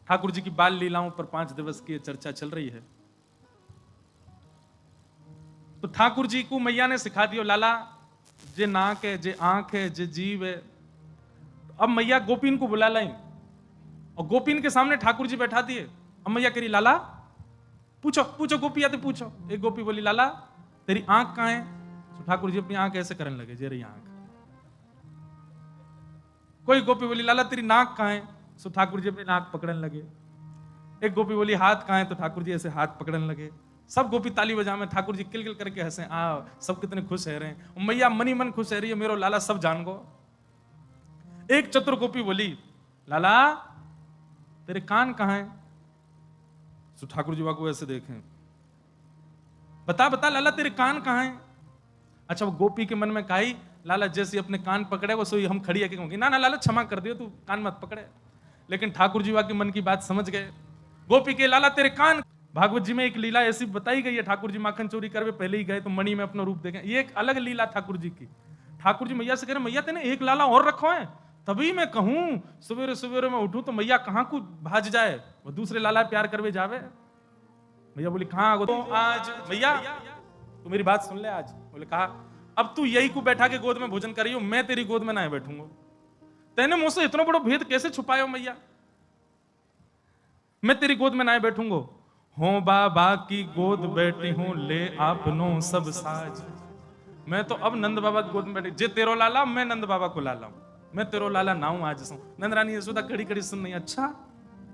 ठाकुर जी की बाल लीलाओं पर 5 दिवस की चर्चा चल रही है। तो ठाकुर जी को मैया ने सिखा दियो, लाला जे नाक है, जे आंख है, जे जीव है। अब मैया गोपीन को बुला लाई और गोपीन के सामने ठाकुर जी बैठा दिए। अब मैया कह रही, लाला पूछो पूछो गोपी आते पूछो। एक गोपी बोली, लाला तेरी आंख कहां है? तो ठाकुर जी अपनी आंख ऐसे करने लगे, जे रही आंख। कोई गोपी बोली, लाला तेरी नाक कहां है? तो ठाकुर जी अपनी नाक पकड़ने लगे। एक गोपी बोली, हाथ कहां है? तो ठाकुर जी ऐसे हाथ पकड़ने लगे। सब गोपी ताली बजा में, ठाकुर जी किलकिल करके हंसे, सब कितने खुश है रहे हैं। मैया मनी मन खुश है रही है, मेरो लाला सब जान गो। एक चतुर गोपी बोली, लाला तेरे कान कहां है? तो ठाकुर जी को ऐसे देखें, बता बता लाला तेरे कान कहां है? अच्छा, वो गोपी के मन में कहा, लाला जैसे अपने कान पकड़े वो सोई हम खड़ी है कि कहूंगी, ना ना लाला क्षमा कर दियो, तू कान मत पकड़े। लेकिन ठाकुर जी के मन की बात समझ गए। गोपी के, लाला तेरे कान। भागवत जी में एक लीला ऐसी बताई गई है, ठाकुर जी माखन चोरी करवे पहले ही गए तो मणि में अपना रूप देखें। ये एक अलग लीला ठाकुर जी की। ठाकुर जी मैया से कह रहे, मैया तेने एक लाला और रखो है, तभी मैं कहूं सवेरे सवेरे मैं उठूं तो मैया कहां को भाज जाए, वो दूसरे लाला प्यार करवे जावे। मैया बोली, कहां तो आज मैया तू मेरी बात सुन ले आज। बोले, कहा अब तू यही को बैठा के गोद में भोजन करियो, मैं तेरी गोद में ना बैठूंगा। तेने मुझसे इतना बड़ा भेद कैसे छुपायो मैया? मैं तेरी गोद में ना बैठूंगा। हो बाबा की गोद बैठी हूं, ले आपनो सब साज। मैं तो अब नंद बाबा की गोद में बैठी, जे तेरो लाला मैं नंद बाबा को लाला हूं, मैं तेरो लाला ना हूं आज सो। नंद रानी यशोदा कड़ी कड़ी सुन रही, अच्छा।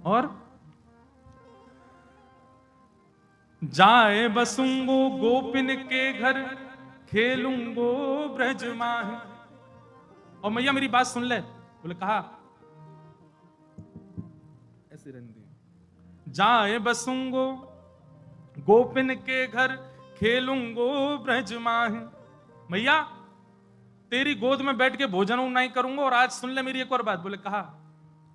और जाए बसूंगो गोपिन के घर, खेलूंगो ब्रज माह। और मैया मेरी बात सुन ले। बोले, कहा ऐसे रंदी, जाए बसूंगो गोपिन के घर, खेलूंगो ब्रज माह। मैया तेरी गोद में बैठ के भोजन नहीं करूंगा। और आज सुन ले मेरी एक और बात। बोले, कहा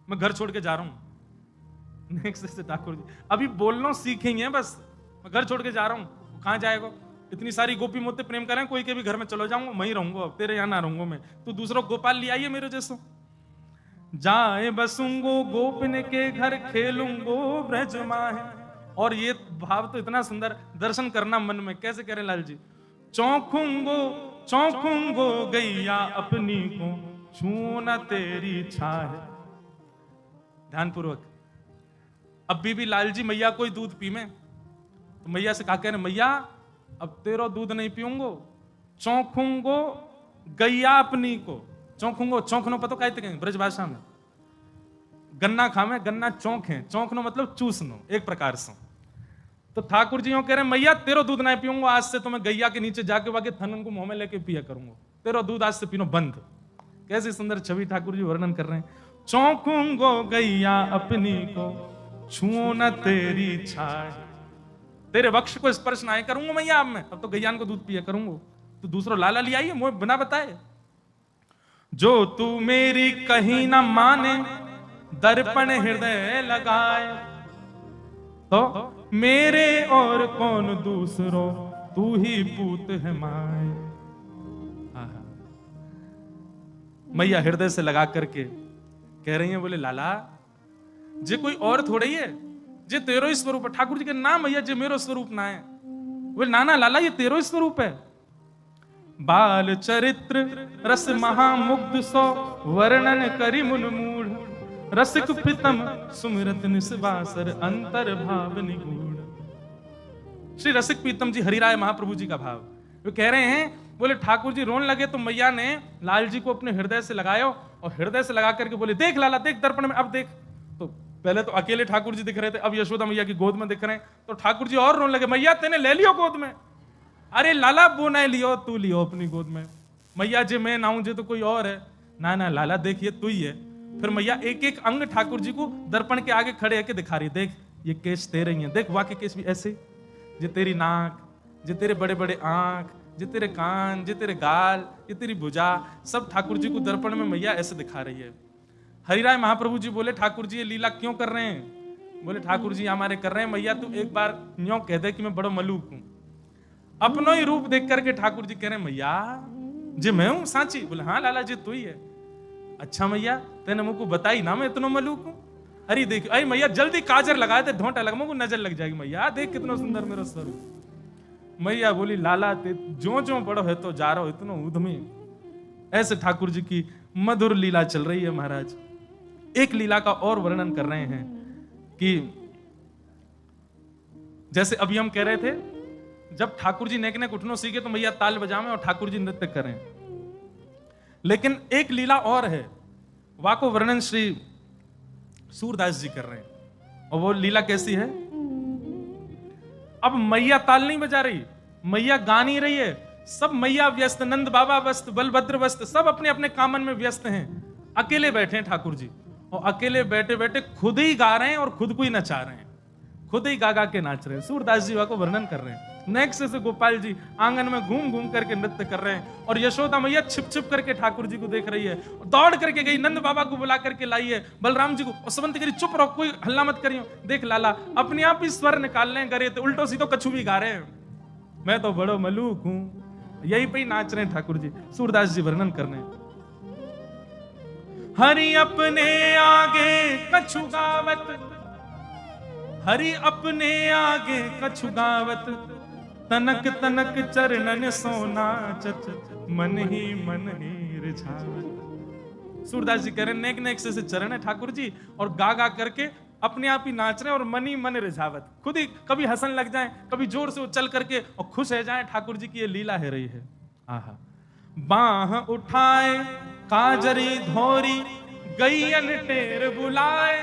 मैं घर छोड़ के जा रहा हूं। नेक्स्ट से ठाकुर जी अभी बोलना सीखेंगे, बस मैं घर छोड़ के जा रहा हूं। कहां जाएगा? इतनी सारी गोपी मुझसे प्रेम करें, कोई के भी घर में चलो जाऊंगा, वहीं रहूंगा, अब तेरे यहां ना रहूंगा मैं। तू दूसरों गोपाल ले आइए मेरे जैसो। जाए बसूंगो गोपिन के घर, खेलूंगो ब्रज माह। और ये भाव तो इतना सुंदर, दर्शन करना मन में। कैसे करें लाल जी? चौंकूंगो चौंकूंगो गैया अपनी को, छू न तेरी छाह। ध्यान पूर्वक। अब भी लाल जी मैया कोई दूध पी में तो मैया से कहा, कह रहे मैया अब तेरो दूध नहीं पीऊंगो, चौंकूंगो गैया अपनी को। चौंकूंगो, चौंकनो पता कहते कहेंगे ब्रज भाषा में? गन्ना खामे, गन्ना चौंक है, चौंकनो मतलब चूसनो एक प्रकार से। तो ठाकुर जी कह रहे मैया तेरो दूध नहीं पीऊंगा, आज से तो मैं गैया के नीचे जाके वाके थनन को मुंह में लेके पिया करूंगा, तेरो दूध आज से पीनो बंद। कैसी सुंदर छवि ठाकुर जी वर्णन कर रहे हैं। चौंकूंगो गैया अपनी को, छुओ न तेरी छाय। तेरे वक्ष को स्पर्श ना करूंगा मैया, अब मैं अब तो गैयान को दूध पिया करूंगा। तो दूसरों लाला ले आइए मुझे बिना बताए। जो तू मेरी कहीं ना माने, दर्पण हृदय लगाए। तो मेरे और कौन दूसरो, तू ही पूत है माए। मैया हृदय से लगा करके कह रही है, बोले लाला जे कोई और थोड़े ही है, जे तेरो ही स्वरूप है। ठाकुर जी के नाम मैया जे मेरो स्वरूप ना है। बोले ना ना लाला ये तेरो ही स्वरूप है। बाल चरित्र रस महामुग्ध सो, वर्णन करी मुन मूढ़। रसिक प्रीतम सुमिरत निस्वासर, अंतर भाव निगूढ़। श्री रसिक प्रीतम जी हरिराय महाप्रभु जी का भाव। वो कह रहे हैं, बोले ठाकुर जी रोने लगे तो मैया ने लाल जी को अपने हृदय से लगायो और हृदय से लगा करके बोले, देख लाला देख दर्पण में, अब देख। तो पहले तो अकेले ठाकुर जी दिख रहे थे, अब यशोदा मैया की गोद में दिख रहे हैं। तो ठाकुर जी और रोने लगे, मैया तेने ले लियो गोद में। अरे लाला वो नहीं लियो, तू लियो अपनी गोद में। मैया जी मैं ना हूं, जे तो कोई और है। ना ना लाला देखिए तू ही है। फिर मैया एक एक अंग ठाकुर जी को दर्पण के आगे खड़े होकर दिखा रही, देख ये केश तेरे ही हैं, देख वाके केश भी ऐसे, जे तेरी नाक, जे तेरे बड़े बड़े आंख, जे तेरे कान, जे तेरे गाल, ये तेरी भुजा, सब ठाकुर जी को दर्पण में मैया ऐसे दिखा रही है। हरिराय महाप्रभु जी बोले, ठाकुर जी ये लीला क्यों कर रहे हैं? बोले ठाकुर जी हमारे कर रहे हैं। मैया तू एक बार न्यों कह दे कि मैं बड़ो मलूक हूं। अपनो ही रूप देख करके ठाकुर जी कह रहे हैं मैया जी मैं हूं सांची। बोले हाँ लाला जी तू ही है। अच्छा मैया तेने मुझको बताई ना मैं इतना मलूक हूं। अरे देख अरे मैया जल्दी काजर लगाए थे ढोंटा लगा मुझको नजर लग जाएगी। मैया देख कितना सुंदर मेरा स्वरूप। मैया बोली लाला ते जो जो बड़ो है तो जा रहा हो इतना उधमी। ऐसे ठाकुर जी की मधुर लीला चल रही है महाराज। एक लीला का और वर्णन कर रहे हैं कि जैसे अभी हम कह रहे थे जब ठाकुर जी नेक नेक उठनो सीखे तो मैया ताल बजावे और ठाकुर जी नृत्य करें। लेकिन एक लीला और है वाको वर्णन श्री सूरदास जी कर रहे हैं। और वो लीला कैसी है? अब मैया ताल नहीं बजा रही, मैया गा नहीं रही है, सब मैया व्यस्त, नंद बाबा व्यस्त, बलभद्र व्यस्त, सब अपने अपने कामन में व्यस्त हैं। अकेले बैठे हैं ठाकुर जी और अकेले बैठे बैठे खुद ही गा रहे हैं और खुद को ही नचा रहे हैं, खुद ही गा गा के नाच रहे हैं। सूरदास जी को वर्णन कर रहे हैं। नेक्स्ट से गोपाल जी आंगन में घूम घूम करके नृत्य कर रहे हैं और यशोदा मैया छिप छिप करके ठाकुर जी को देख रही है। दौड़ करके गई, नंद बाबा को बुला करके लाई है, बलराम जी को और समंत करी चुप रहो, कोई हल्ला मत करियो। देख लाला अपने आप ही स्वर निकाल रहे हैं, गरे तो उल्टो सीधो कछु भी गा रहे हैं। मैं तो बड़ो मलूक हूं, यही पे ही नाच रहे हैं ठाकुर जी। सूरदास जी वर्णन कर रहे हैं। हरि अपने आगे कछु गावत, हरि अपने आगे कछु गावत, तनक तनक चरणन सोना चच, मन ही रिझावत। सूरदास जी कह रहे नेक नेक से चरण है ठाकुर जी और गा गा करके अपने आप ही नाच रहे हैं और मन ही मन रिझावत। खुद ही कभी हंसन लग जाए, कभी जोर से उछल करके और खुश हो जाए। ठाकुर जी की ये लीला है रही है। आहा बाह उठाए काजरी धोरी, गैयन टेर बुलाए।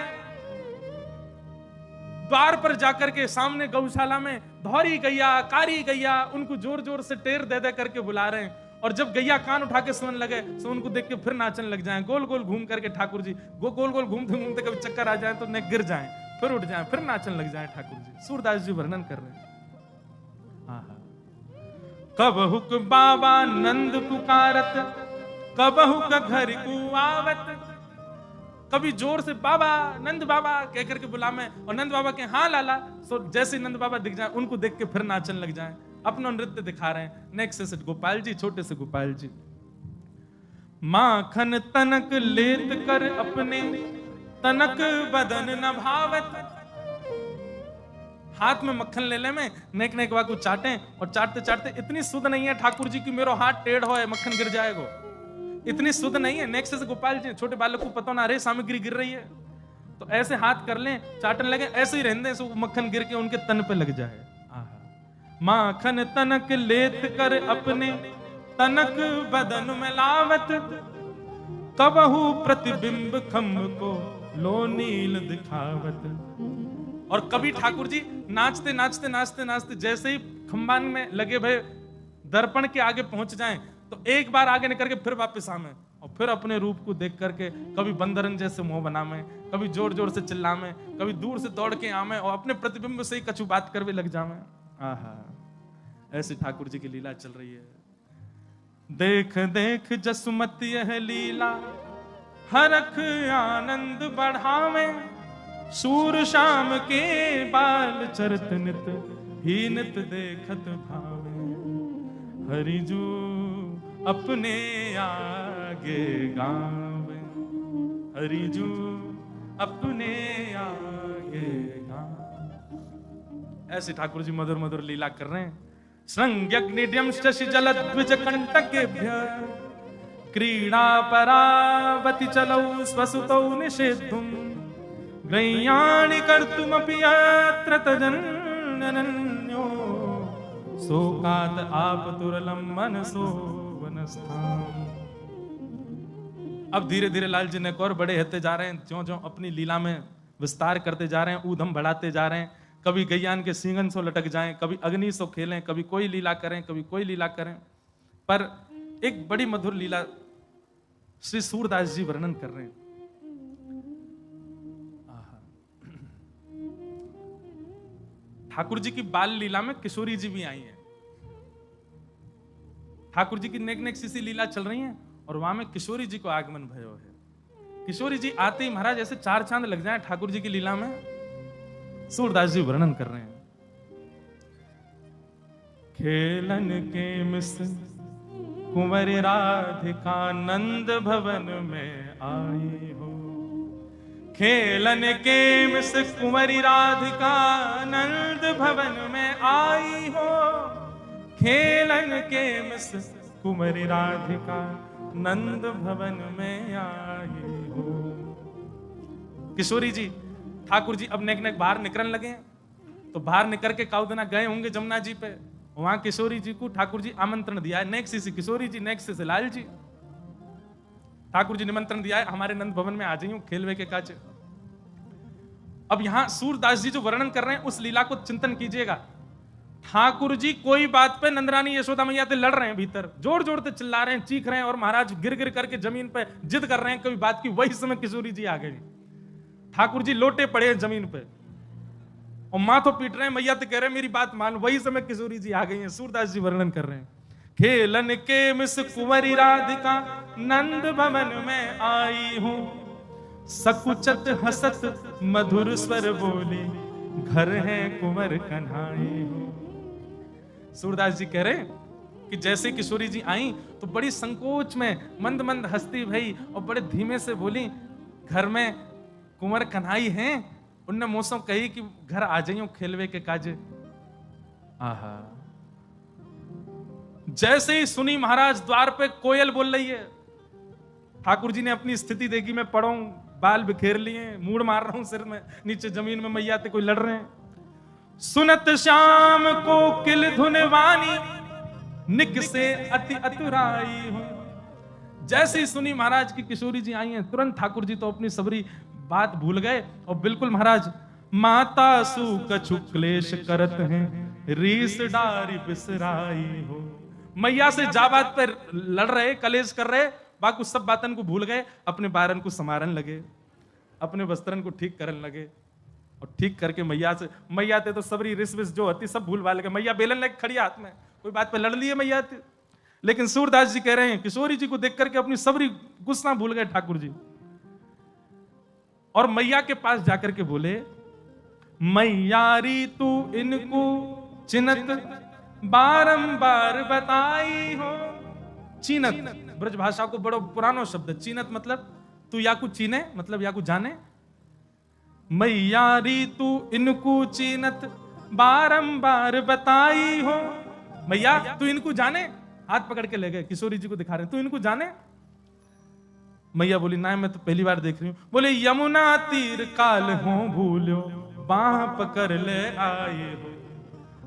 द्वार पर जाकर के सामने गौशाला में धौरी गैया, कारी गैया, उनको जोर जोर से टेर दे दे करके बुला रहे हैं। और जब गैया कान उठा के सुन लगे तो उनको देख के फिर नाचने लग जाएं, गोल गोल घूम करके ठाकुर जी गोल गोल घूमते घूमते कभी चक्कर आ जाए तो ने गिर जाएं, फिर उठ जाएं, फिर नाचने लग जाएं ठाकुर जी। सूरदास जी वर्णन कर रहे हैं। कब हुक बाबा नंद पुकारत, कब हुक घर को आवत। कभी जोर से बाबा नंद बाबा कह करके बुलावे और नंद बाबा के हाँ लाला। सो जैसे नंद बाबा दिख जाए उनको देख के फिर नाचने लग जाएं, अपना नृत्य दिखा रहे हैं। नेक्स्ट से गोपाल जी, छोटे से गोपाल जी। माखन तनक लेत कर अपने, तनक बदन न भावत। हाथ में मक्खन ले ले में नेक नेक को चाटे और चाटते चाटते इतनी सुध नहीं है ठाकुर जी की मेरो हाथ टेढ़ हो है मक्खन गिर जाएगा, इतनी शुद्ध नहीं है। नेक्स्ट से गोपाल जी छोटे बालक को पता ना रहे सामग्री गिर रही है तो ऐसे हाथ कर लें, चाटने लगे, ऐसे ही रहने से मक्खन गिर के उनके तन पे लग जाए। माखन तनक लेत कर अपने, तनक बदन में लावत। कबहू प्रतिबिंब खम्ब को लो नील दिखावत। और कभी ठाकुर जी नाचते नाचते नाचते नाचते जैसे ही खंबान में लगे भय दर्पण के आगे पहुंच जाएं तो एक बार आगे निकल के फिर वापस आवे और फिर अपने रूप को देख करके कभी बंदरन जैसे मुंह बनावे, कभी जोर जोर से चिल्लावे, कभी दूर से दौड़ के आवे और अपने प्रतिबिंब से ही कछु बात करवे लग जावे। आहा ऐसे ठाकुर जी की लीला चल रही है। देख देख जसुमती यह लीला, हरख आनंद बढ़ावे। सूर शाम के बाल चरत नित, ही नित देखत भावे। हरिजू अपने आगे गावे, हरिजू अपने आगे गावे। ऐसे ठाकुर जी मधुर मधुर लीला कर रहे हैं। श्रृंग्यग्निड्यम शशि जलद्विज कंटकेभ्य, क्रीड़ा परावति चलौ स्वसुतौ निषेद्धुम। ग्रह्याणि कर्तुमपि यत्र तजन्यो, शोकात् आपतुरलं मनसो वनस्थाम। अब धीरे धीरे लाल जी ने और बड़े होते जा रहे हैं, ज्यों ज्यों अपनी लीला में विस्तार करते जा रहे हैं, ऊधम बढ़ाते जा रहे हैं। कभी गैयान के सींगन सो लटक जाएं, कभी अग्नि सो खेलें, कभी कोई लीला करें, कभी कोई लीला करें। पर एक बड़ी मधुर लीला श्री सूरदास जी वर्णन कर रहे हैं। ठाकुर जी की बाल लीला में किशोरी जी भी आई हैं। ठाकुर जी की नेक नेक सी लीला चल रही है और वहां में किशोरी जी को आगमन भयो है। किशोरी जी आते ही महाराज ऐसे चार चांद लग जाए ठाकुर जी की लीला में। सूरदास जी वर्णन कर रहे हैं। खेलन के मिस कुंवर राधिका नंद भवन में आई हो। खेलन के मिस कुंवरी राधिका नंद भवन में आई हो। खेलन के मिस कुंवरी राधिका नंद भवन में आई हो। किशोरी जी ठाकुर जी अब नेक नेक बाहर निकलने लगे हैं। तो बाहर निकल के काउदना गए होंगे जमुना जी पे। वहां किशोरी जी को ठाकुर जी आमंत्रण दिया है। नेक्स्ट से किशोरी जी, नेक्स्ट से लाल जी। ठाकुर जी निमंत्रण दिया है हमारे नंद भवन में आ जाइए खेलवे के काज। अब यहां सूरदास जी जो वर्णन कर रहे हैं उस लीला को चिंतन कीजिएगा। ठाकुर जी कोई बात पे नंदरानी यशोदा मैया से लड़ रहे हैं, भीतर जोर जोर से चिल्ला रहे हैं, चीख रहे हैं और महाराज गिर गिर करके जमीन पे जिद कर रहे हैं कोई बात की। वही समय किशोरी जी आ गए। ठाकुर जी लोटे पड़े हैं जमीन पे और माथो पीट रहे हैं, मैया तो कह रहे हैं मेरी बात मान। वही समय किशोरी जी आ गई हैं। सूरदास जी वर्णन कर रहे हैं। खेलन के मिस कुंवरी राधिका नंद भवन में आई हूं। सकुचत हसत मधुर स्वर बोली घर है कुंवर कन्हाई हूं। सूरदास जी कह रहे हैं कि जैसे किशोरी जी आई तो बड़ी संकोच में मंद मंद हंसती भई और बड़े धीमे से बोली घर में कुंवर कन्हाई हैं। उनने मोसों कही कि घर आ जाइयो खेलवे के काज। आहा, जैसे ही सुनी महाराज द्वार पे कोयल बोल रही है। ठाकुर जी ने अपनी स्थिति देखी, मैं पड़ा हूं, बाल बिखेर लिए, मूड मार रहा हूं सिर में, नीचे जमीन में मैया ते कोई लड़ रहे हैं। सुनत श्याम को किल धुनवानी निक से अति अतुराई हूं। जैसे ही सुनी महाराज की किशोरी जी आई हैं, तुरंत ठाकुर जी तो अपनी सबरी बात भूल गए और बिल्कुल महाराज माता सु कछु क्लेश करत हैं रीस डारी बिसराई हो। मैया से जा बात पर लड़ रहे, कलेश कर रहे, बाकी सब बातन को भूल गए, अपने बारन को समारन लगे, अपने वस्त्रन को ठीक करन लगे और ठीक करके मैया थे तो सबरी रिस विस जो होती सब भूल भाल गए। मैया बेलन लेके खड़ी हाथ में, कोई बात पे लड़ लिए मैया थे। लेकिन सूरदास जी कह रहे हैं किशोरी जी को देख करके अपनी सबरी गुस्सा भूल गए ठाकुर जी और मैया के पास जाकर के बोले मैयारी तू इनको चिनत बारंबार बताई हो। चीनत ब्रज भाषा को बड़ो पुरानो शब्द है। चीनत मतलब तू या को चीने, मतलब या को जाने। मैयारी तू इनको चीनत बारंबार बताई हो। मैया तू इनको जाने, हाथ पकड़ के ले गए, किशोरी जी को दिखा रहे हैं, तू इनको जाने। मैया बोली ना मैं तो पहली बार देख रही हूं। बोले यमुना तीर काल हो भूलो बाह पकड़ ले आए हो।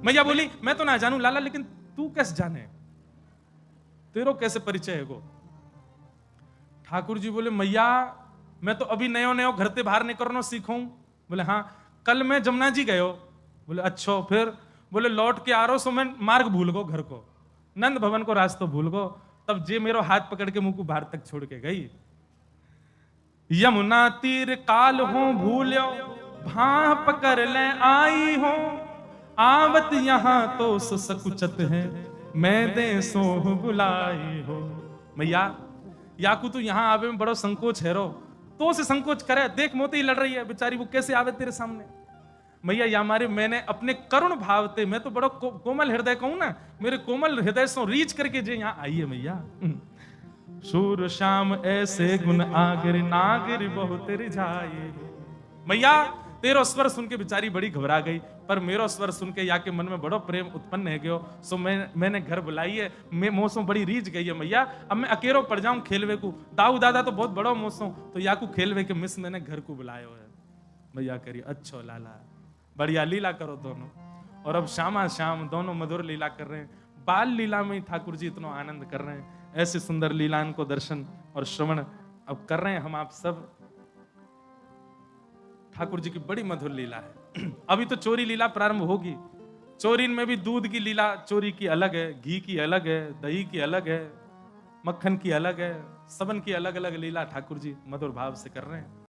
मैया बोली मैं तो ना जानू लाला, लेकिन तू कैसे जाने, तेरो कैसे परिचय है गो। ठाकुर जी बोले मैया मैं तो अभी नयो नयो घर से बाहर निकलना सीखूं। बोले हाँ, कल मैं जमुना जी गयो। बोले अच्छा, फिर बोले लौट के आ रहा सो मैं मार्ग भूल गो, घर को नंद भवन को रास्ता भूल गो। तब जे मेरो हाथ पकड़ के मुंह को बाहर तक छोड़ के गई। यमुना तीर काल हो भूल्यो भां पकड़ ले आई हो। आवत यहां तो सकुचत है मैं दे सोह बुलाई हो। मैया याकू तू यहां आवे में बड़ो संकोच है रो, तो से संकोच करे, देख मोती लड़ रही है बेचारी, वो कैसे आवे तेरे सामने। मैया या मारे मैंने अपने करुण भाव ते, मैं तो बड़ो कोमल हृदय कहूं ना, मेरे कोमल हृदय से रीच करके जे यहां आई है मैया। सूर श्याम ऐसे गुण आगिर नागिर बहुत रिझाए। मैया तेरो स्वर सुन के बेचारी बड़ी घबरा गई, पर मेरो स्वर सुन के या के मन में बड़ो प्रेम उत्पन्न है गयो। सो मैंने घर बुलाई है, मैं मोसों बड़ी रीझ गई है मैया। अब मैं अकेलो पड़ जाऊं खेलवे को, दाऊ दादा तो बहुत बड़ो मोसों, तो या को खेलवे के मिस मैंने घर को बुलायो है। मैया करी अच्छा लाला, बढ़िया लीला करो दोनों। और अब श्यामा श्याम दोनों मधुर लीला कर रहे हैं। बाल लीला में ही ठाकुर जी इतना आनंद कर रहे हैं। ऐसे सुंदर लीलाओं को दर्शन और श्रवण अब कर रहे हैं हम आप सब। ठाकुर जी की बड़ी मधुर लीला है। अभी तो चोरी लीला प्रारंभ होगी। चोरी में भी दूध की लीला चोरी की अलग है, घी की अलग है, दही की अलग है, मक्खन की अलग है, सबन की अलग अलग लीला ठाकुर जी मधुर भाव से कर रहे हैं।